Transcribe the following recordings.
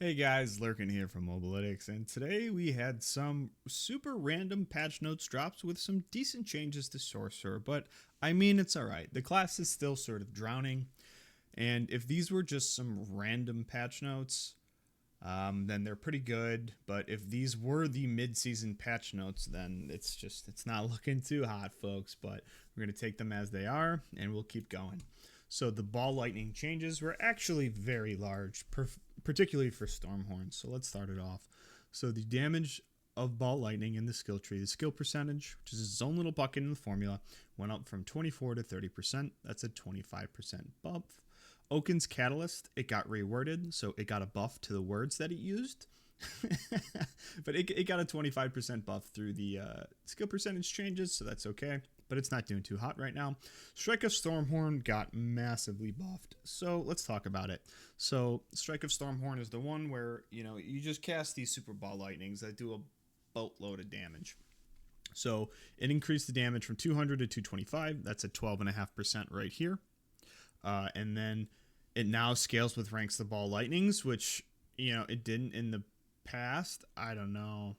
Hey guys, Lurkin here from Mobalytics, and today we had some super random patch notes drops with some decent changes to Sorcerer, but I mean it's alright. The class is still sort of drowning, and if these were just some random patch notes, then they're pretty good, but if these were the mid-season patch notes, then it's not looking too hot, folks, but we're going to take them as they are, and we'll keep going. So the Ball Lightning changes were actually very large, particularly for Stormhorn. So let's start it off. So the damage of Ball Lightning in the skill tree, the skill percentage, which is its own little bucket in the formula, went up from 24 to 30%. That's a 25% buff. Oaken's Catalyst, it got reworded, so it got a buff to the words that it used. But it got a 25% buff through the skill percentage changes, so that's okay. But it's not doing too hot right now. Strike of Stormhorn got massively buffed, so let's talk about it. So Strike of Stormhorn is the one where, you just cast these Super Ball Lightnings that do a boatload of damage. So it increased the damage from 200 to 225. That's a 12.5% right here. And then it now scales with ranks the Ball Lightnings, which, it didn't in the past. I don't know.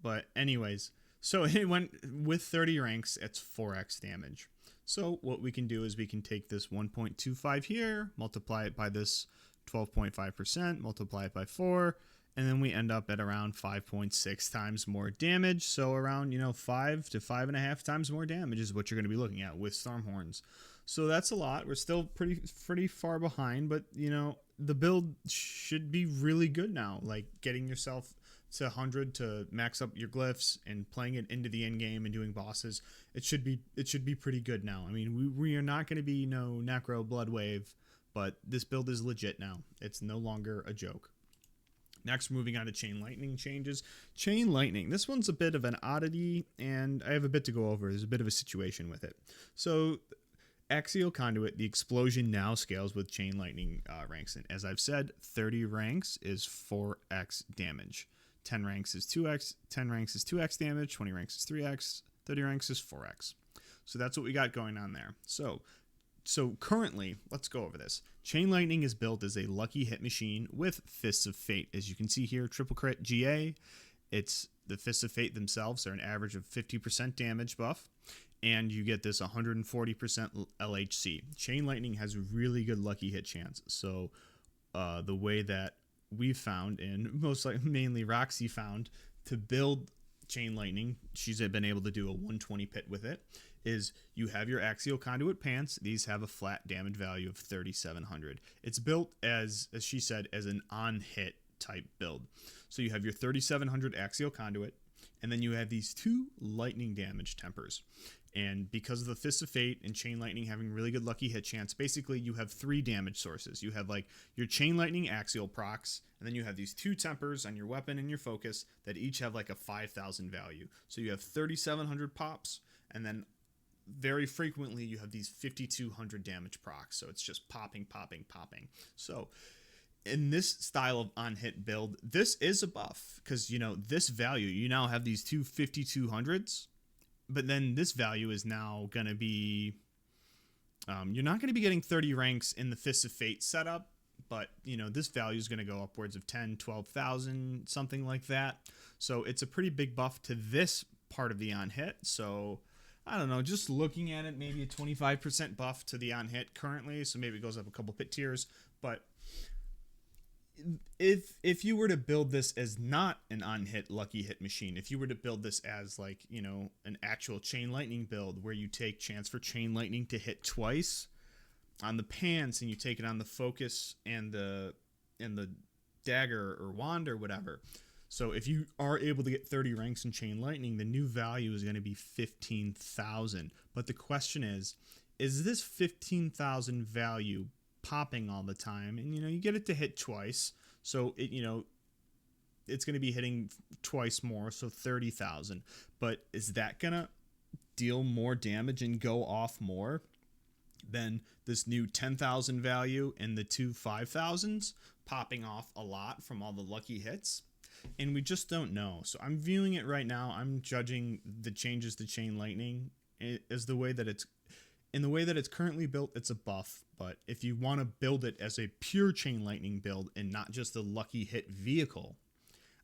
But anyways, so it went with 30 ranks, it's 4x damage. So what we can do is we can take this 1.25 here, multiply it by this 12.5%, multiply it by 4, and then we end up at around 5.6 times more damage. So around, 5 to 5.5 times more damage is what you're going to be looking at with Stormhorns. So that's a lot. We're still pretty far behind, but, the build should be really good now. Like getting yourself to 100 to max up your glyphs and playing it into the end game and doing bosses, it should be pretty good now. I mean, we are not going to be no Necro Blood Wave, but this build is legit now. It's no longer a joke. Next, moving on to Chain Lightning changes. Chain Lightning, this one's a bit of an oddity, and I have a bit to go over. There's a bit of a situation with it. So Axial Conduit, the explosion now scales with Chain Lightning ranks. And as I've said, 30 ranks is 4x damage. 10 ranks is 2x, 10 ranks is 2x damage, 20 ranks is 3x, 30 ranks is 4x. So that's what we got going on there. So currently, let's go over this. Chain Lightning is built as a lucky hit machine with Fists of Fate. As you can see here, triple crit GA. It's the Fists of Fate themselves are an average of 50% damage buff, and you get this 140% LHC. Chain Lightning has a really good lucky hit chance. So the way that we've found, and mainly Roxy found, to build Chain Lightning, she's been able to do a 120 pit with it, is you have your Axial Conduit pants. These have a flat damage value of 3,700. It's built as she said, as an on-hit type build. So you have your 3,700 Axial Conduit, and then you have these two lightning damage tempers. And because of the Fists of Fate and Chain Lightning having really good lucky hit chance, basically you have 3 damage sources. You have like your Chain Lightning Axial procs, and then you have these 2 tempers on your weapon and your focus that each have like a 5,000 value. So you have 3,700 pops, and then very frequently you have these 5,200 damage procs. So it's just popping. So in this style of on-hit build, this is a buff because, this value, you now have these two 5,200s. But then this value is now going to be, you're not going to be getting 30 ranks in the Fists of Fate setup, but, this value is going to go upwards of 10, 12,000, something like that. So it's a pretty big buff to this part of the on-hit. So, I don't know, just looking at it, maybe a 25% buff to the on-hit currently. So maybe it goes up a couple pit tiers, but if you were to build this as not an on-hit lucky hit machine, if you were to build this as like, an actual Chain Lightning build where you take chance for Chain Lightning to hit twice on the pants and you take it on the focus and the dagger or wand or whatever. So if you are able to get 30 ranks in Chain Lightning, the new value is going to be 15,000. But the question is this 15,000 value popping all the time? And you get it to hit twice, so it it's going to be hitting twice more, so 30,000. But is that gonna deal more damage and go off more than this new 10,000 value and the two 5,000s popping off a lot from all the lucky hits? And we just don't know. So I'm viewing it right now, I'm judging the changes to Chain Lightning as the way that in the way that it's currently built, it's a buff, but if you want to build it as a pure Chain Lightning build and not just a lucky hit vehicle,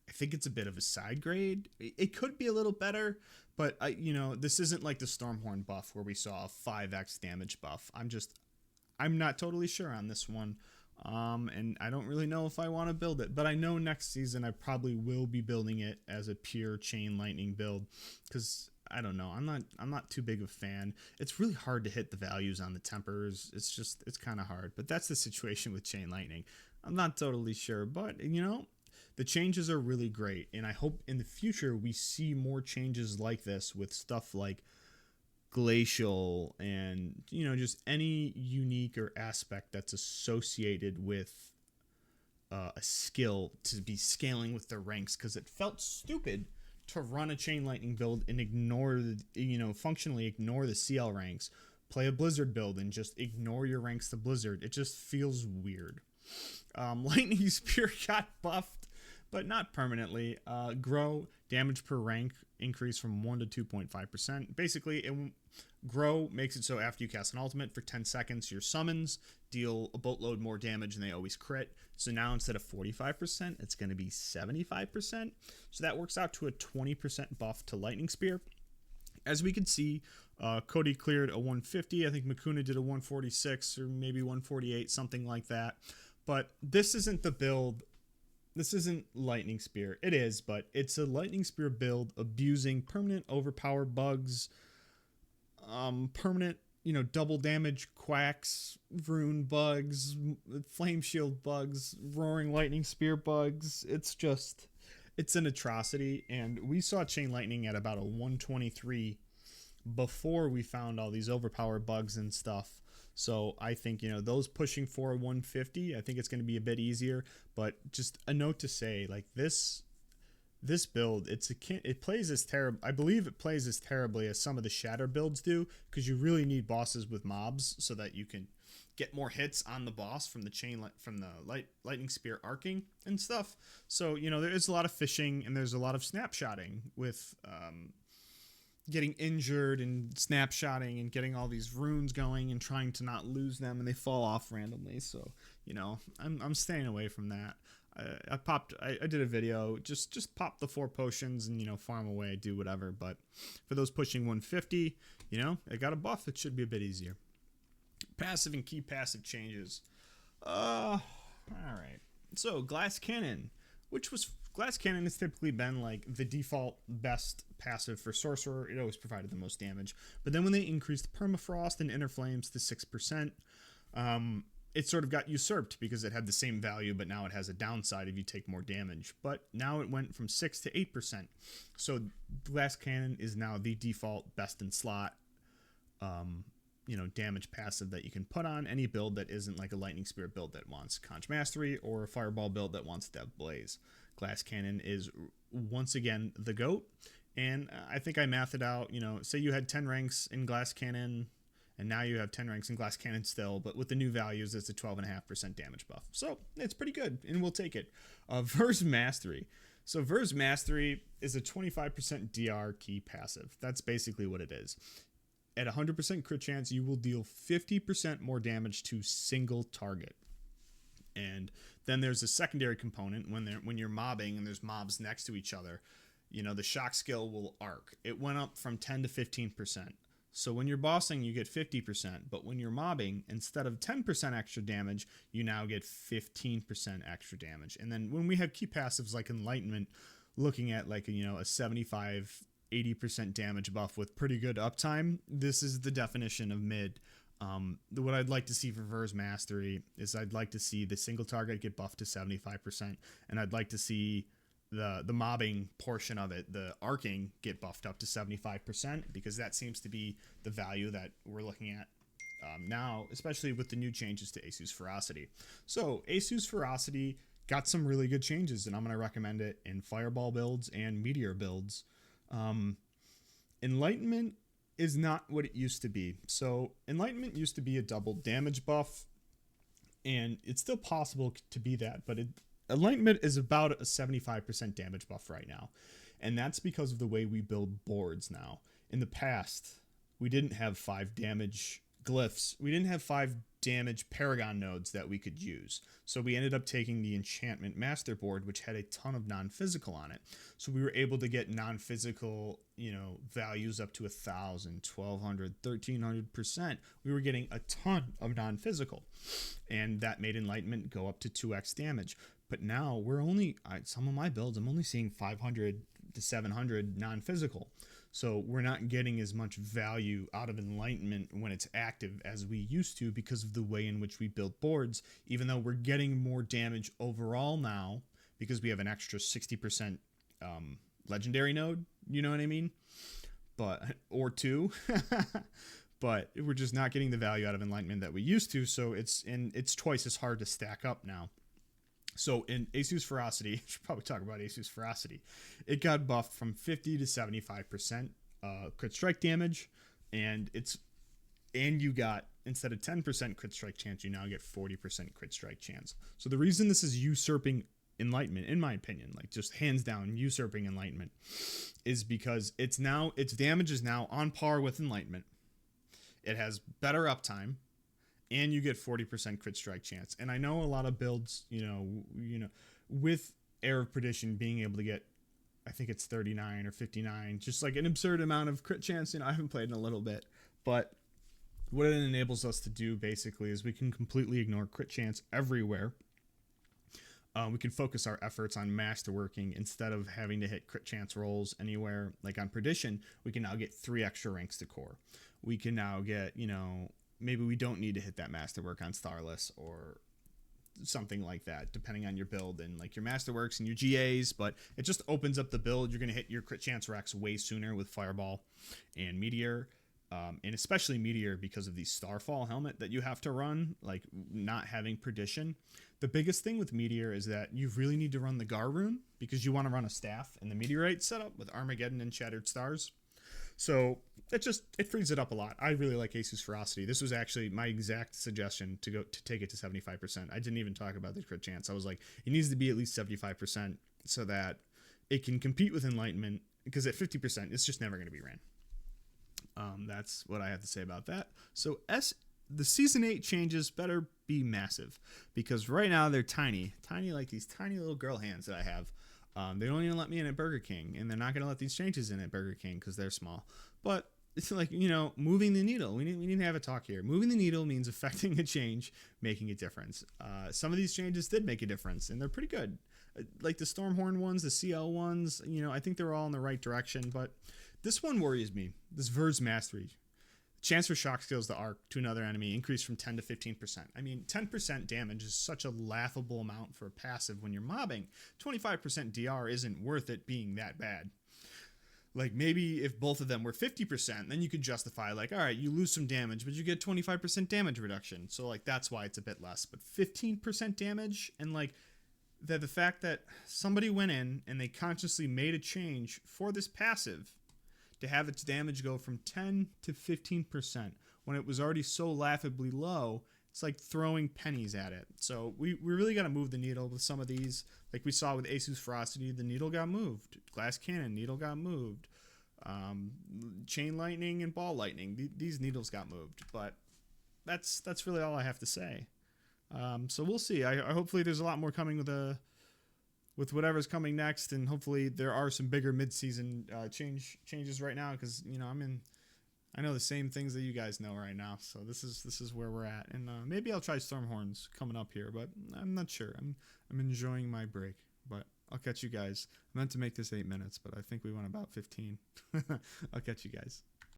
I think it's a bit of a side grade. It could be a little better, but this isn't like the Stormhorn buff where we saw a 5x damage buff. I'm not totally sure on this one. And I don't really know if I want to build it, but I know next season I probably will be building it as a pure Chain Lightning build, because I don't know, I'm not too big of a fan. It's really hard to hit the values on the tempers. It's kind of hard, but that's the situation with Chain Lightning. I'm not totally sure, but the changes are really great, and I hope in the future we see more changes like this with stuff like Glacial and just any unique or aspect that's associated with a skill to be scaling with their ranks, because it felt stupid to run a Chain Lightning build and ignore functionally ignore the CL ranks, play a Blizzard build and just ignore your ranks to Blizzard. It just feels weird. Lightning Spear got buffed, but not permanently. Grow, damage per rank increase from 1 to 2.5%. Basically, Grow makes it so after you cast an ultimate for 10 seconds, your summons deal a boatload more damage and they always crit. So now instead of 45%, it's going to be 75%. So that works out to a 20% buff to Lightning Spear. As we can see, Cody cleared a 150. I think Makuna did a 146 or maybe 148, something like that. But this isn't the build. This isn't Lightning Spear. It is, but it's a Lightning Spear build abusing permanent overpower bugs, permanent, double damage quacks, rune bugs, flame shield bugs, roaring lightning spear bugs. It's an atrocity. And we saw Chain Lightning at about a 123 before we found all these overpower bugs and stuff. So I think, those pushing for a 150, I think it's going to be a bit easier. But just a note to say, like this build, it plays as terrible. I believe it plays as terribly as some of the Shatter builds do, because you really need bosses with mobs so that you can get more hits on the boss from the lightning spear arcing and stuff. So there is a lot of fishing and there's a lot of snapshotting with getting injured and snapshotting and getting all these runes going and trying to not lose them, and they fall off randomly. So I'm staying away from that. I did a video, just pop the 4 potions and farm away, do whatever. But for those pushing 150, it got a buff. It should be a bit easier. Passive and key passive changes. All right. So Glass Cannon, Glass Cannon has typically been like the default best passive for Sorcerer. It always provided the most damage. But then when they increased Permafrost and Inner Flames to 6%, it sort of got usurped because it had the same value, but now it has a downside if you take more damage. But now it went from 6 to 8%. So Glass Cannon is now the default best in slot, damage passive that you can put on any build that isn't like a Lightning Spear build that wants Conch Mastery or a Fireball build that wants Death Blaze. Glass Cannon is once again the GOAT. And I think I mathed it out, say you had 10 ranks in Glass Cannon, and now you have 10 ranks in Glass Cannon still, but with the new values, it's a 12.5% damage buff. So it's pretty good, and we'll take it. Verse Mastery. So Verse Mastery is a 25% DR key passive. That's basically what it is. At 100% crit chance, you will deal 50% more damage to single target. And then there's a secondary component when you're mobbing and there's mobs next to each other. The shock skill will arc. It went up from 10 to 15%. So when you're bossing, you get 50%, but when you're mobbing, instead of 10% extra damage, you now get 15% extra damage. And then when we have key passives like Enlightenment, looking at like a 75, 80% damage buff with pretty good uptime, this is the definition of mid. What I'd like to see for Verse Mastery is I'd like to see the single target get buffed to 75%, and I'd like to see the mobbing portion of it, the arcing, get buffed up to 75%, because that seems to be the value that we're looking at now, especially with the new changes to Asus Ferocity. So Asus Ferocity got some really good changes, and I'm going to recommend it in Fireball builds and Meteor builds. Enlightenment is not what it used to be. So Enlightenment used to be a double damage buff, and it's still possible to be that, but Enlightenment is about a 75% damage buff right now. And that's because of the way we build boards now. In the past, we didn't have 5 damage glyphs. We didn't have 5 damage paragon nodes that we could use. So we ended up taking the enchantment master board, which had a ton of non-physical on it. So we were able to get non-physical, values up to 1,000, 1,200, 1,300%. We were getting a ton of non-physical, and that made Enlightenment go up to 2x damage. But now we're only, some of my builds, I'm only seeing 500 to 700 non-physical. So we're not getting as much value out of Enlightenment when it's active as we used to because of the way in which we build boards, even though we're getting more damage overall now because we have an extra 60% legendary node, you know what I mean? Or 2. But we're just not getting the value out of Enlightenment that we used to, so it's twice as hard to stack up now. So in Axial's Ferocity, I should probably talk about Axial's Ferocity. It got buffed from 50 to 75% crit strike damage, and you got, instead of 10% crit strike chance, you now get 40% crit strike chance. So the reason this is usurping Enlightenment, in my opinion, like just hands down usurping Enlightenment, is because its damage is now on par with Enlightenment. It has better uptime, and you get 40% crit strike chance. And I know a lot of builds, with Air of Perdition being able to get, I think it's 39 or 59, just like an absurd amount of crit chance. I haven't played in a little bit, but what it enables us to do basically is we can completely ignore crit chance everywhere. We can focus our efforts on masterworking instead of having to hit crit chance rolls anywhere. Like on Perdition, we can now get 3 extra ranks to core. We can now get, maybe we don't need to hit that masterwork on Starless or something like that, depending on your build and like your masterworks and your GAs, but it just opens up the build. You're going to hit your crit chance racks way sooner with Fireball and Meteor, and especially Meteor because of the Starfall helmet that you have to run, like not having Perdition. The biggest thing with Meteor is that you really need to run the Gar rune because you want to run a staff and the Meteorite setup with Armageddon and Shattered Stars. So it frees it up a lot. I really like Axial's Ferocity. This was actually my exact suggestion to take it to 75%. I didn't even talk about the crit chance. I was like, it needs to be at least 75% so that it can compete with Enlightenment, because at 50%, it's just never going to be ran. That's what I have to say about that. So the Season 8 changes better be massive, because right now they're tiny like these tiny little girl hands that I have. They don't even let me in at Burger King, and they're not going to let these changes in at Burger King because they're small. But it's like, moving the needle. We need to have a talk here. Moving the needle means affecting a change, making a difference. Some of these changes did make a difference, and they're pretty good. Like the Stormhorn ones, the CL ones, I think they're all in the right direction. But this one worries me. This Ver's Mastery. Chance for shock skills to arc to another enemy increased from 10 to 15%. I mean, 10% damage is such a laughable amount for a passive when you're mobbing. 25% DR isn't worth it being that bad. Like, maybe if both of them were 50%, then you could justify, like, all right, you lose some damage, but you get 25% damage reduction. So, like, that's why it's a bit less. But 15% damage, and, like, the fact that somebody went in and they consciously made a change for this passive to have its damage go from 10 to 15% when it was already so laughably low, it's like throwing pennies at it. So we really got to move the needle with some of these. Like we saw with Axial's Ferocity, the needle got moved. Glass Cannon, needle got moved. Chain Lightning and Ball Lightning, these needles got moved. But that's really all I have to say. So we'll see. I hopefully there's a lot more coming with whatever's coming next, and hopefully there are some bigger mid-season changes right now, because I know the same things that you guys know right now. So this is where we're at, and maybe I'll try Stormhorns coming up here, but I'm not sure. I'm enjoying my break, but I'll catch you guys. I meant to make this 8 minutes, but I think we went about 15. I'll catch you guys.